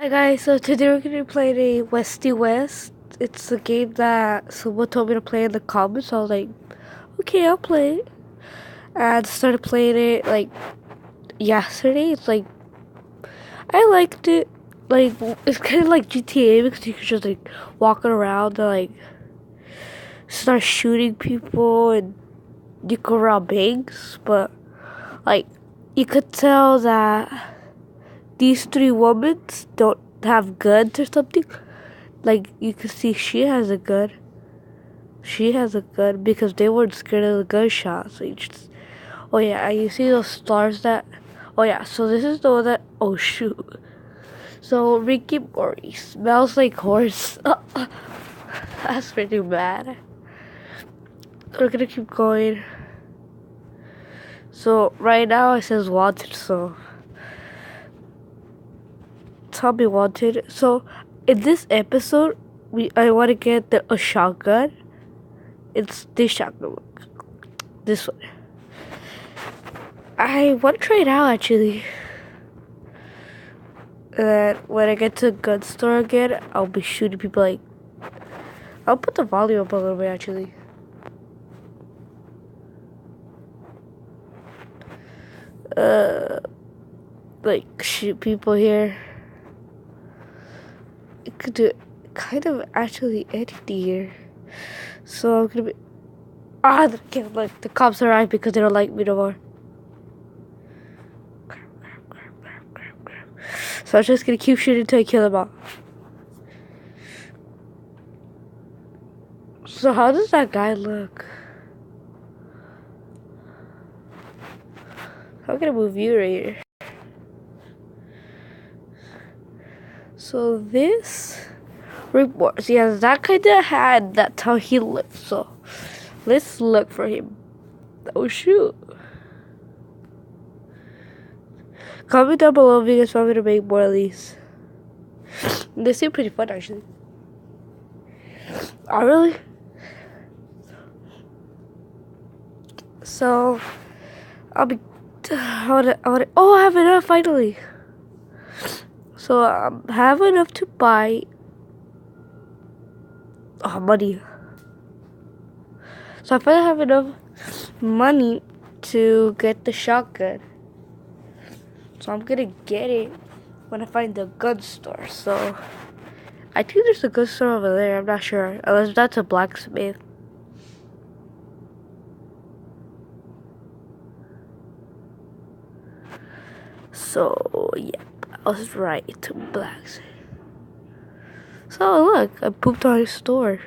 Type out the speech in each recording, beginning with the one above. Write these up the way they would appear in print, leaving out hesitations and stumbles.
Hi guys, so today we're going to be playing a Westy West. It's a game that someone told me to play in the comments, so I was like, okay, I'll play it. And started playing it like yesterday. It's like, I liked it. Like, it's kind of like GTA because you can just like walk around and like start shooting people and you go around banks, but like, you could tell that these three women don't have guns or something. Like, you can see she has a gun. She has a gun because they weren't scared of the gunshots. So oh yeah, and you see those stars that... Oh yeah, so this is the one that... Oh shoot. So Ricky Morty smells like horse. That's pretty bad. We're gonna keep going. So right now it says wanted, so... Tell me wanted. So in this episode, I want to get a shotgun. It's this shotgun. This one. I want to try it out actually. And when I get to a gun store again, I'll be shooting people like... I'll put the volume up a little bit actually. Like shoot people here. It could do kind of actually anything here. So I'm gonna be... like the cops arrived because they don't like me no more. Crap. So I'm just gonna keep shooting until I kill them all. So how does that guy look? I'm gonna move you right here. So this reports, yeah, that kind of had, that's how he looked. So let's look for him. Oh shoot. Comment down below if you guys want me to make more of these. They seem pretty fun actually. Oh really? So I'll be... oh, I have enough finally. So I have enough to buy money. So I finally have enough money to get the shotgun. So I'm gonna get it when I find the gun store. So I think there's a gun store over there. I'm not sure, unless that's a blacksmith. So yeah, I was right, to blacksmith. So look, I pooped on his store.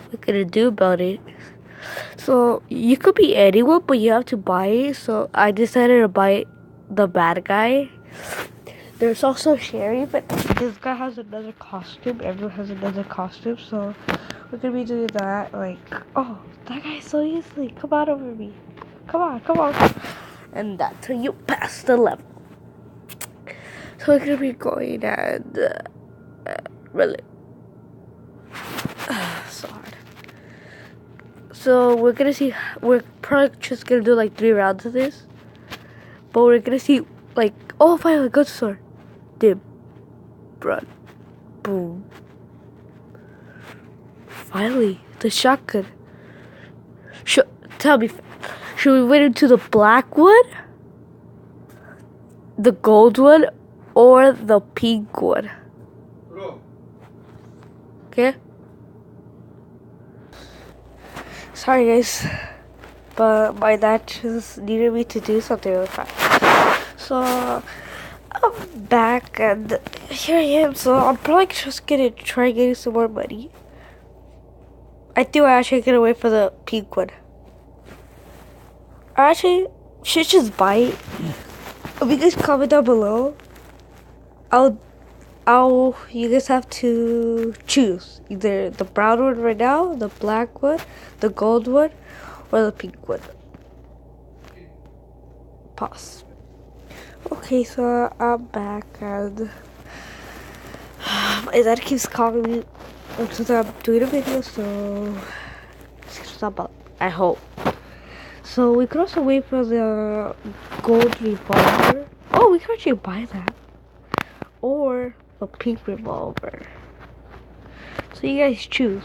What can I do about it? So you could be anyone, but you have to buy it. So I decided to buy the bad guy. There's also Sherry, but this guy has another costume. Everyone has another costume, so we're gonna be doing that. Like, oh, that guy's so easily. Come on over me. Come on. And that's how you pass the level. So we're gonna be going and really so hard. So we're gonna see. We're probably just gonna do like 3 rounds of this, but we're gonna see like, oh, finally, gun store. Dip, run, boom. Finally, the shotgun. Tell me, should we wait into the black one, the gold one, or the pink one? Okay. Sorry guys, but my dad just needed me to do something really fast. So I'm back and here I am. So I'm probably just gonna try getting some more money. I think I actually gonna wait for the pink one. I actually should just buy it. If you guys comment down below, you guys have to choose either the brown one right now, the black one, the gold one, or the pink one. Pause. Okay, so I'm back and my dad keeps calling me since I'm doing a video, so stop. I hope. So we could also wait for the gold revolver. Oh, we could actually buy that. Or a pink revolver. So you guys choose.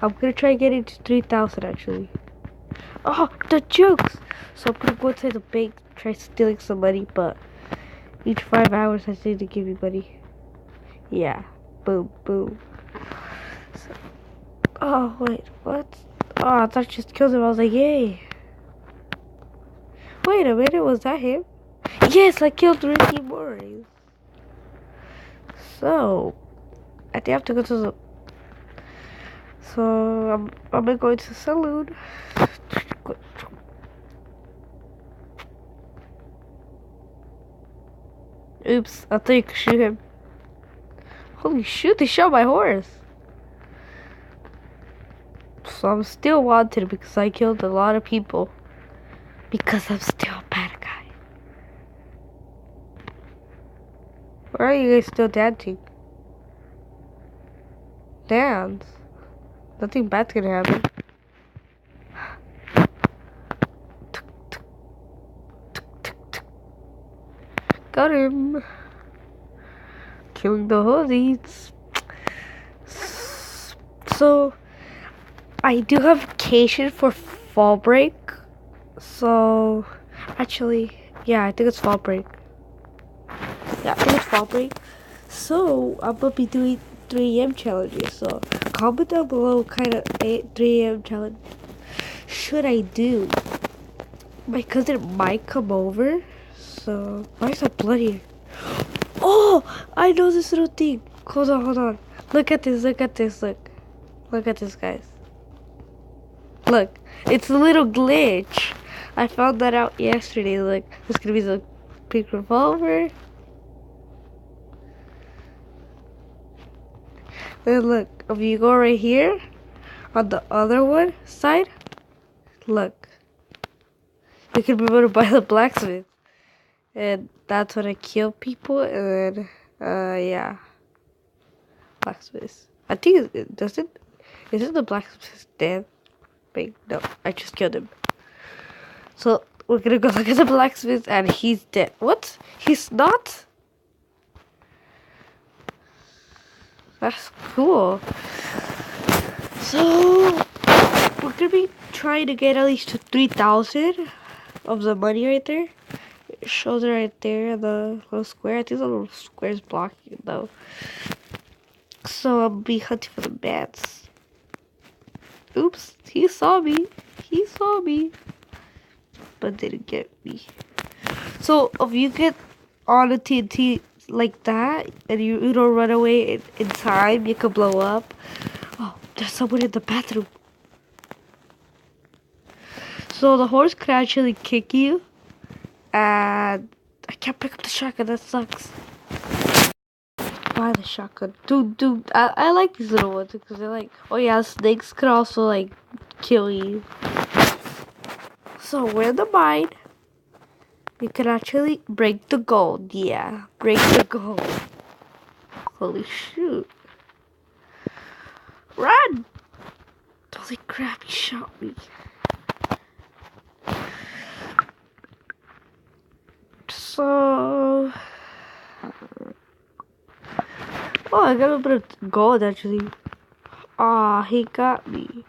I'm gonna try and get it to 3,000 actually. Oh, the jokes! So I'm gonna go inside the bank, try stealing some money, but each 5 hours I need to give me money. Yeah. Boom, boom. So, oh, wait, what? Oh, I thought I just killed him. I was like, yay. Wait a minute, was that him? Yes, I killed Ricky Morris. So, I think I have to go to the... So, I'm gonna go to the saloon. Oops, I thought you could shoot him. Holy shoot, they shot my horse. So I'm still wanted because I killed a lot of people. Because I'm still a bad guy. Why are you guys still dancing? Dance? Nothing bad's gonna happen. Got him. Killing the hosies. So, I do have vacation for fall break. So, actually, yeah, I think it's fall break. Yeah, I think it's fall break. So, I'm gonna be doing 3 a.m. challenges. So, comment down below what kind of 3 a.m. challenge should I do. My cousin might come over. So, why is that bloody? Oh, I know this little thing. Hold on, hold on. Look at this, look at this, look. Look at this, guys. Look, it's a little glitch. I found that out yesterday. Look, there's gonna be the pink revolver. Then look, if you go right here, on the other one side, look. You can be able to buy the blacksmith. And that's when I kill people, and then, yeah. Blacksmith. I think isn't the blacksmith dead? Wait, no, I just killed him. So, we're gonna go look at the blacksmith, and he's dead. What? He's not? That's cool. So, we're gonna be trying to get at least to 3,000 of the money right there. It shows it right there, the little square. I think the little square is blocking it though. So I'll be hunting for the bats. Oops, he saw me. He saw me. But didn't get me. So if you get on a TNT like that and you don't run away in time, you can blow up. Oh, there's someone in the bathroom. So the horse could actually kick you. And I can't pick up the shotgun, that sucks. Buy the shotgun. Dude, I like these little ones because they're like, oh yeah, snakes could also like kill you. So we're in the mine. You can actually break the gold. Yeah, break the gold. Holy shoot. Run! Holy crap, he shot me. So... Oh, I got a bit of gold actually. Ah, he got me.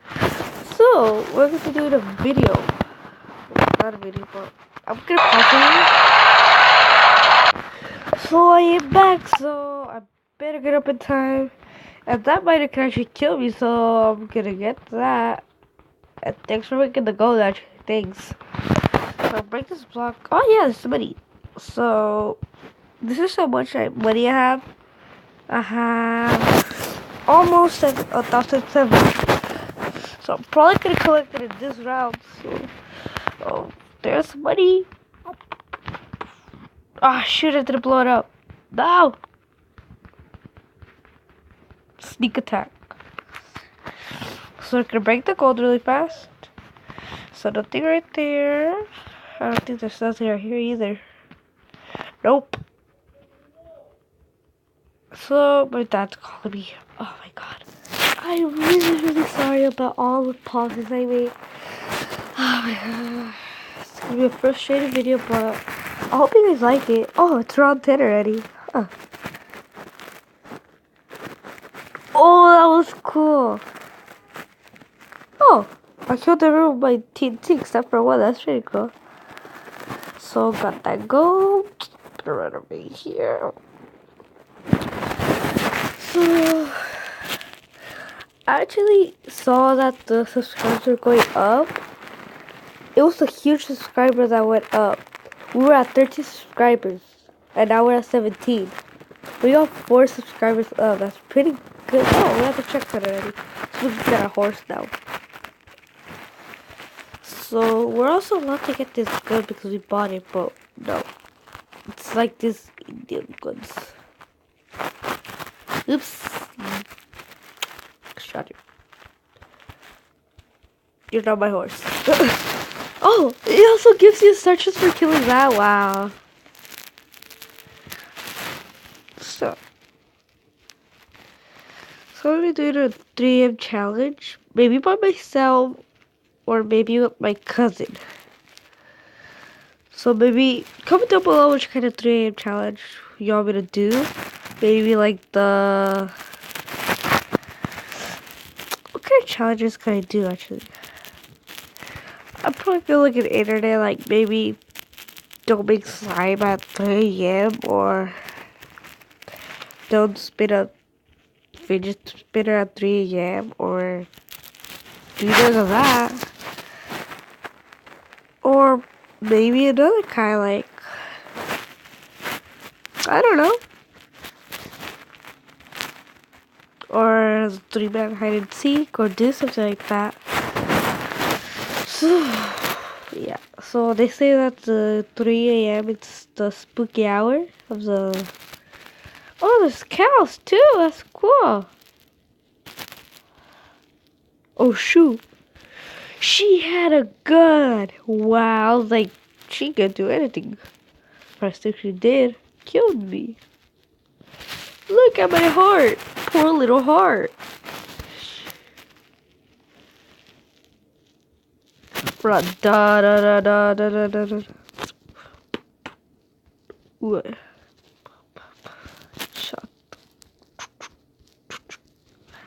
So, we're going to do a video. Not a video, but I'm gonna pause it. So I am back, so I better get up in time. And that might have actually killed me, so I'm gonna get that. And thanks for making the gold actually. Thanks. So break this block. Oh yeah, there's money. So this is how much money I have. I have almost 1,700. So I'm probably gonna collect it in this round. So, oh, there's money. Ah, shoot! I didn't blow it up. No. Sneak attack. So we're gonna break the gold really fast. So nothing right there. I don't think there's nothing right here either. Nope. So my dad's calling me. Oh my god. I'm really sorry about all the pauses I made. Oh my god. It's gonna be a frustrating video, but I hope you guys like it. Oh, it's round 10 already. Huh. Oh, that was cool. Oh, I killed everyone with my TNT except for one. That's pretty cool. So got that gold. Put it right over here. So I actually saw that the subscribers were going up. It was a huge subscriber that went up. We were at 13 subscribers, and now we're at 17. We got 4 subscribers up. That's pretty good. Oh, we have to check that already. So we can get a horse now. So we're also allowed to get this gun because we bought it, but no. It's like this Indian goods. Oops. Shot you. You're not my horse. Oh, it also gives you searches for killing that. Wow. So I'm gonna do a 3 AM challenge. Maybe by myself or maybe with my cousin. So maybe comment down below which kind of 3 AM challenge you want me to do. Maybe like the... What kind of challenges can I do actually? I probably feel like an internet, like maybe don't make slime at 3 AM or don't spin a fidget spinner at 3 AM or do none of that. Or maybe another kind, like, I don't know. Or 3-man hide and seek, or do something like that. So, yeah. So they say that the 3 AM it's the spooky hour of the... Oh, there's cows too. That's cool. Oh shoot. She had a gun. Wow. I was like, she could do anything. First thing she did, killed me. Look at my heart. Poor little heart. Run. Da da da da da da da da. What? Shot.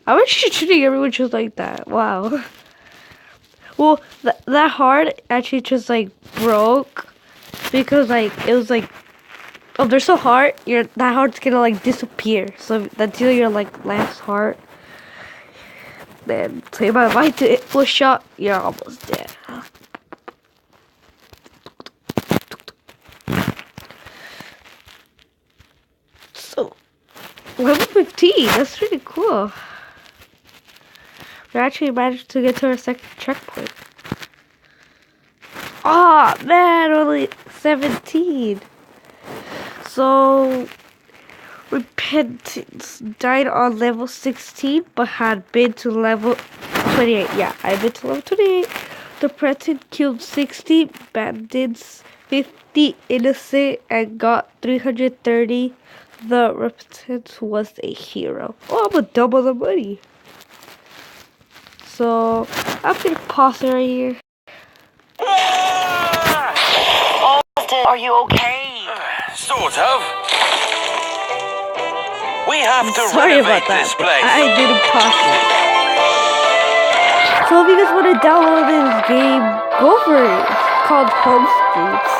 I wish shooting everyone just like that. Wow. Well, that heart actually just like broke because like it was like, oh, there's so hard. That heart's gonna like disappear. So until your like last heart, then say bye bye to it was shot. You're almost dead. So level 15. That's pretty cool. We actually managed to get to our second checkpoint. Oh man, only 17. So Repentance died on level 16 but had been to level 28. Yeah, I've been to level 28. The President killed 60 bandits, 50 innocent, and got 330. The Repentant was a hero. Oh, I'm gonna double the money. So I'm gonna pause it right here. Are you okay? Sort of. We have to Sorry about renovate this that. place. I didn't pause it. So if you guys want to download this game, go for it. It's called Home Streets.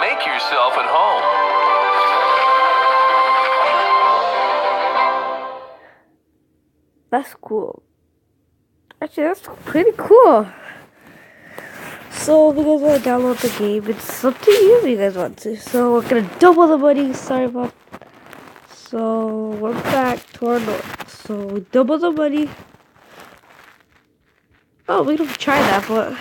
Make yourself at home. That's cool. Actually, that's pretty cool. So if you guys want to download the game, it's up to you if you guys want to. So we're gonna double the money. Sorry about. So we're back to our north. So we double the money. Oh, we don't try that, but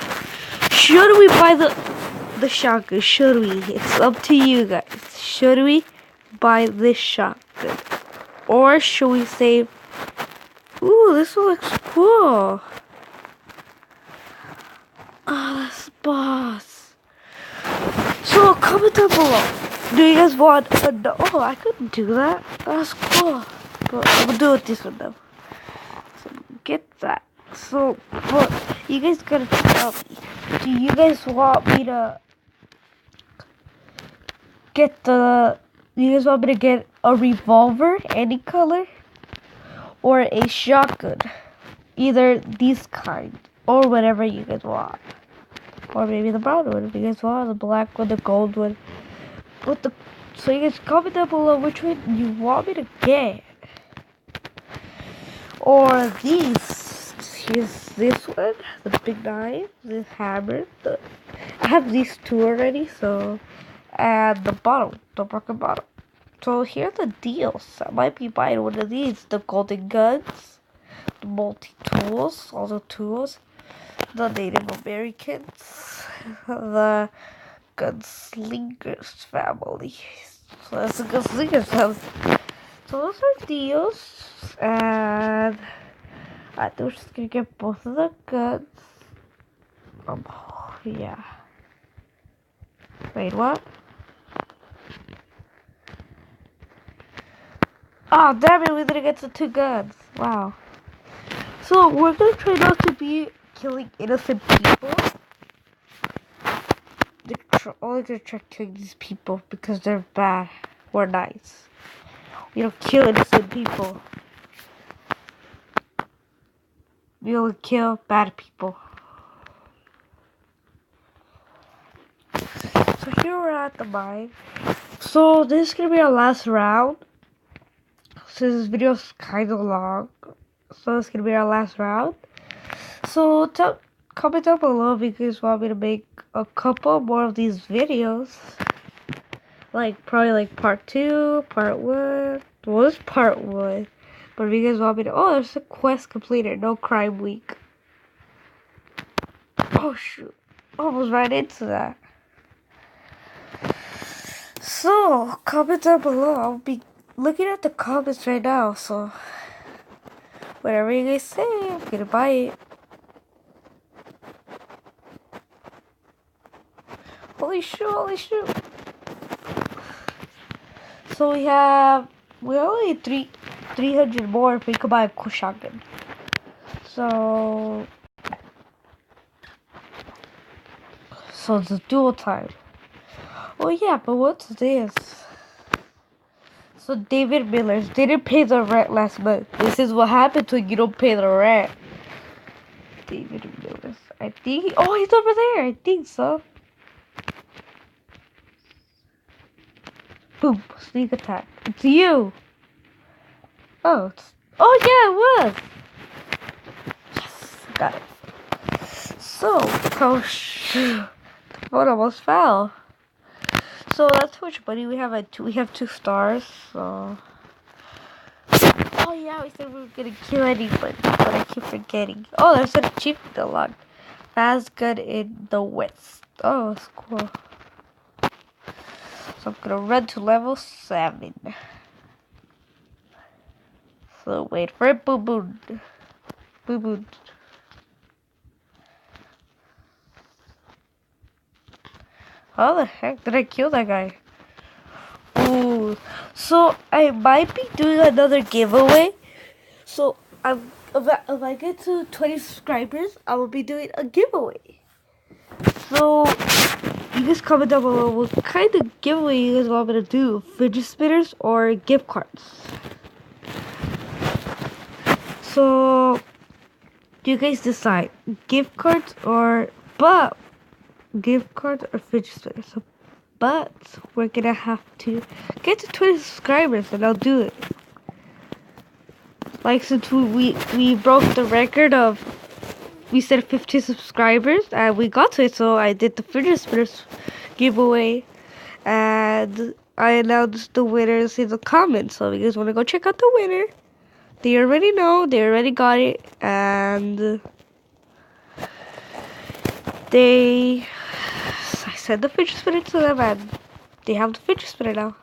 should we buy the shotgun? Should we? It's up to you guys. Should we buy this shotgun, or should we save? Ooh, this one looks cool. Ah, this boss. So comment down below. Do you guys want a... Oh, I couldn't do that. That's cool. But I'm gonna do it this one though. So get that. So, but you guys gotta tell me. Do you guys want me to You guys want me to get a revolver, any color, or a shotgun? Either these kind, or whatever you guys want. Or maybe the brown one if you guys want, the black one, the gold one. So you guys comment down below which one you want me to get. Or these. Here's this one, the big knife, this hammer. I have these two already, so. And the bottle, the broken bottle. So here are the deals. I might be buying one of these. The golden guns, the multi-tools, all the tools, the Native Americans, the Gunslingers family. So that's the Gunslingers family. So those are deals. And I think we're just gonna get both of the guns. Yeah. Wait, what? Oh, damn it, we didn't get the two guns. Wow. So, we're gonna try not to be killing innocent people. We're only gonna try killing these people because they're bad. We're nice. We don't kill innocent people. We only kill bad people. So, here we're at the mine. So, this is gonna be our last round. So, this video is kind of long. So, it's gonna be our last round. So, comment down below if you guys want me to make a couple more of these videos. Like, probably like part 2, part 1. Well, this part 1. But if you guys want me to... Oh, there's a quest completed. No crime week. Oh, shoot. Almost right into that. So, comment down below. I'll be looking at the comments right now. So, whatever you guys say, I'm gonna buy it. Holy shoot. So we only need 300 more if we could buy a cool shotgun. So it's a dual time. Oh yeah, but what's this? So David Miller's didn't pay the rent last month. This is what happens when you don't pay the rent. David Miller's. I think he's over there. I think so. Boom. Sneak attack. It's you. Oh yeah, it was. Yes, got it. So, oh shoot. The phone almost fell. So that's how much money we have. We have 2 stars. So. Oh yeah, we said we were gonna kill anybody, but I keep forgetting. Oh, there's an achievement unlocked. Fast gun in the West. Oh, that's cool. So I'm gonna run to level 7. So wait for it. Boom boom. Boom boom. How the heck did I kill that guy? Ooh. So I might be doing another giveaway. So if I get to 20 subscribers, I will be doing a giveaway. So you guys comment down below what kind of giveaway you guys want me to do. Fidget spinners or gift cards. So you guys decide. Gift cards or fidget spinners. But we're gonna have to get to 20 subscribers and I'll do it. Like since we broke the record of, we said 50 subscribers and we got to it, so I did the fidget spinners giveaway and I announced the winners in the comments. So if you guys want to go check out the winner, they already know, they already got it, and I sent the fidget spinner to them and they have the fidget spinner now.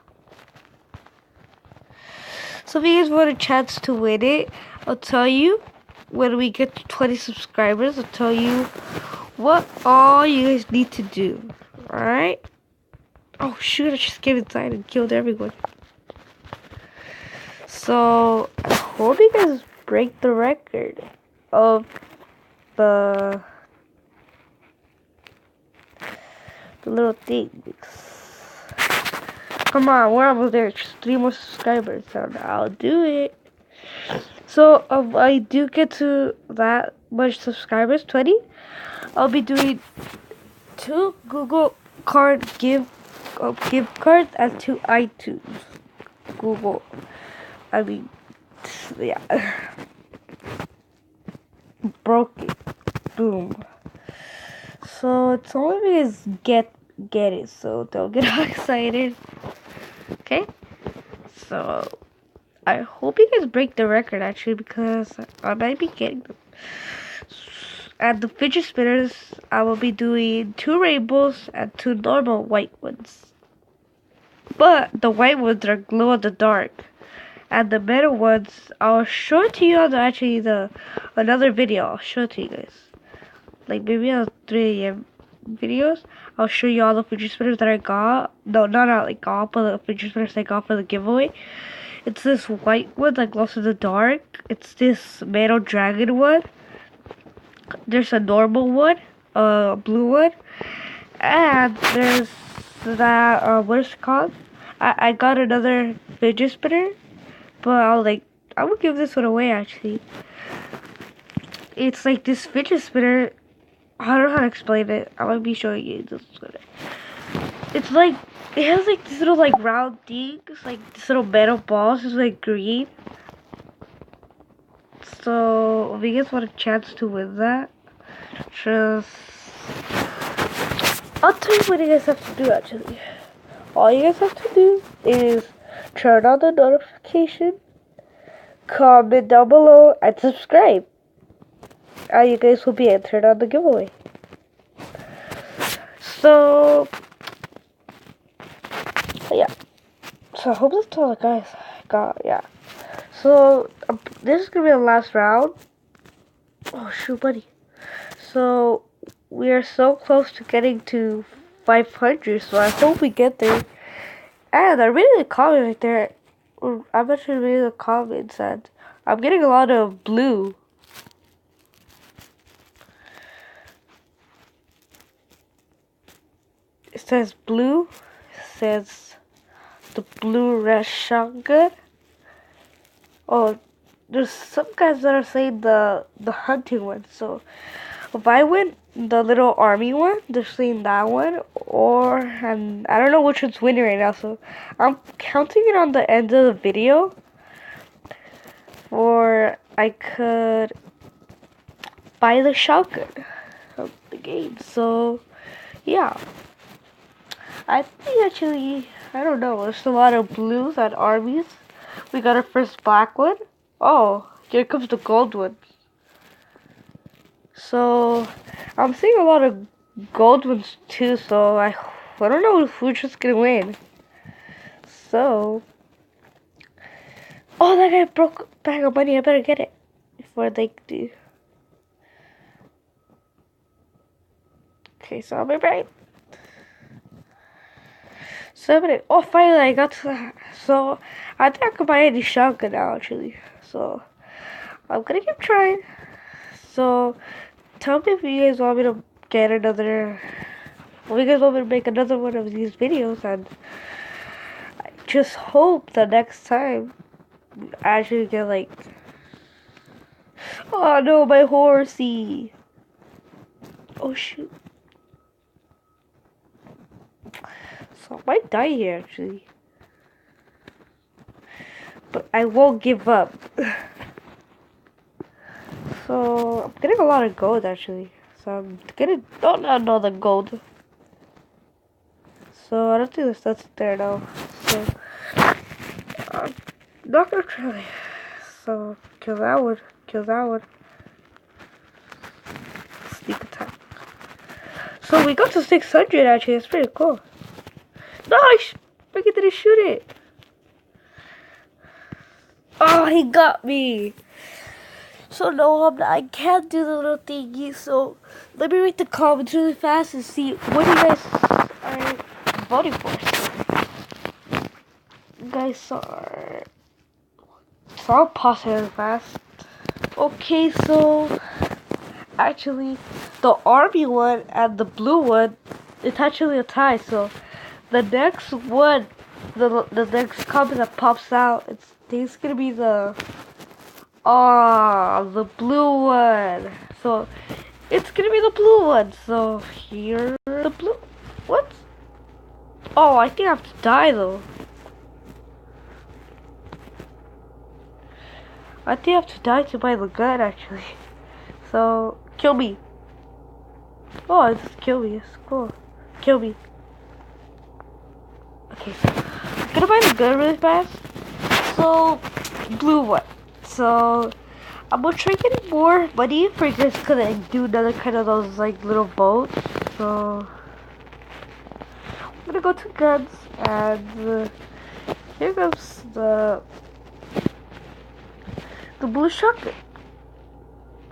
So if you guys want a chance to win it, I'll tell you when we get to 20 subscribers. I'll tell you what all you guys need to do. Alright? Oh shoot, I just came inside and killed everyone. So I hope you guys break the record of the little things. Come on, we're almost there. Just 3 more subscribers, so I'll do it. So I do get to that much subscribers, 20. I'll be doing 2 Google card gift cards and 2 iTunes. Google. I mean, yeah. Broke it. Boom. So it's only because get it. So don't get all excited. Okay. So I hope you guys break the record actually, because I might be getting them. And the fidget spinners, I will be doing 2 rainbows and 2 normal white ones. But the white ones are glow in the dark. And the middle ones, I'll show it to you on another video. I'll show it to you guys. Like maybe on 3 a.m. videos. I'll show you all the fidget spinners that I got. No, not like all, but the fidget spinners I got for the giveaway. It's this white one that glows in the dark. It's this metal dragon one. There's a normal one, a blue one, and there's that, what is it called? I got another fidget spinner, but I would give this one away actually. It's like this fidget spinner, I don't know how to explain it. I might be showing you this one. It's like, it has like these little like round things, like this little metal balls, it's like green. So if you guys want a chance to win that, just I'll tell you what you guys have to do actually. All you guys have to do is turn on the notification, comment down below, and subscribe. And you guys will be entered on the giveaway. So yeah. So I hope that's all the guys got, yeah. So this is gonna be the last round. Oh shoot, buddy. So we are so close to getting to 500, so I hope we get there. And I read the comment right there. I'm actually reading the comments, and I'm getting a lot of blue. It says blue. It says the blue red shotgun. Oh, there's some guys that are saying the hunting one. So if I win the little army one, they're saying that one, and I don't know which one's winning right now. So I'm counting it on the end of the video, or I could buy the shotgun of the game. So yeah, I think actually, I don't know. There's a lot of blues and armies. We got our first black one. Oh, here comes the gold one. So I'm seeing a lot of gold ones too. So I don't know who's just gonna win. So, oh, that guy broke a bag of money. I better get it before they do. Okay, so I'll be right. 7. Oh, finally I got to that. So I think I can buy any shotgun now actually. So I'm gonna keep trying. So tell me if you guys want me to get another. If you guys want me to make another one of these videos, and I just hope the next time I actually get like. Oh no, my horsey. Oh shoot. So I might die here actually. But I won't give up. So I'm getting a lot of gold actually. So I'm getting no the gold. So I don't think that's there now. So I'm not gonna try. So kill that one. Kill that one. Sneak attack. So we got to 600 actually. It's pretty cool. Nice! Look at didn't shoot it. Oh, he got me. So no, I can't do the little thingy. So let me read the comments really fast and see what you guys are voting for. You guys are. So I'll pause it really fast. Okay, so actually the army one and the blue one, it's actually a tie. So the next one the next comment that pops out, it's gonna be the blue one. So it's gonna be the blue one. So here the blue. What? Oh, I think I have to die though. I think I have to die to buy the gun actually. So kill me. Oh, it's kill me. It's cool. Kill me. Okay, so I'm gonna buy the gun really fast. So blue one. So I'm gonna try getting more money for this because I do another kind of those like little boats. So I'm gonna go to guns and here goes the blue shotgun.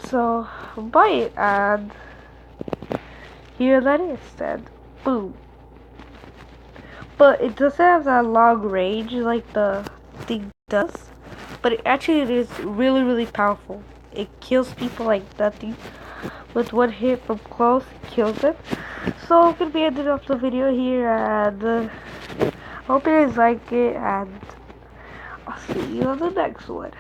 So I'll buy it and here that is then. Boom. But it doesn't have that long range like the thing does. But it actually is really, really powerful. It kills people like nothing. With one hit from close, it kills them. So I'm gonna be ending off the video here, and I hope you guys like it, and I'll see you on the next one.